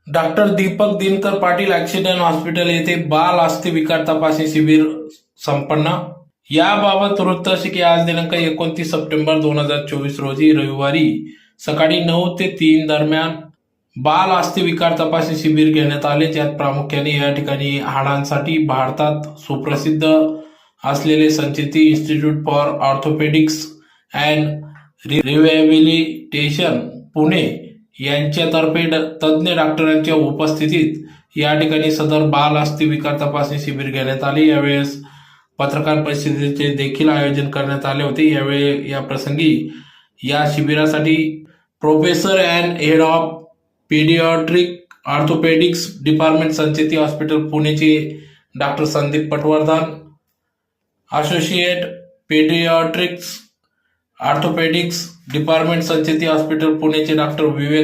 Doctor Deepak Dinkar Patil accident hospital येथे बाल अस्थिविकार तपासणी शिबिर संपन्न. याबाबत वृत्त असे की आज दिनांक 29 सप्टेंबर 2024 रोजी रविवारी सकाळी 9 ते 3 दरम्यान बाल अस्थिविकार तपासणी शिबिर घेण्यात आले, ज्यात प्रामुख्याने या ठिकाणी हाडांसाठी भारतात सुप्रसिद्ध असलेले Sancheti institute for orthopaedics and rehabilitation Pune यांच्यातर्फे तज्ज्ञ डॉक्टरांच्या उपस्थितीत या ठिकाणी सदर बाल अस्थिविकार तपासणी शिबिर घेण्यात आले. यावेळेस पत्रकार परिषदेचे देखील आयोजन करण्यात आले होते. यावेळी या प्रसंगी या शिबिरासाठी professor and head of paediatric orthopaedics department Sancheti hospital पुणेचे doctor Sandeep Patwardhan, associate paediatrics orthopaedics department Sancheti hospital पुणेचे डॉक्टर विवेक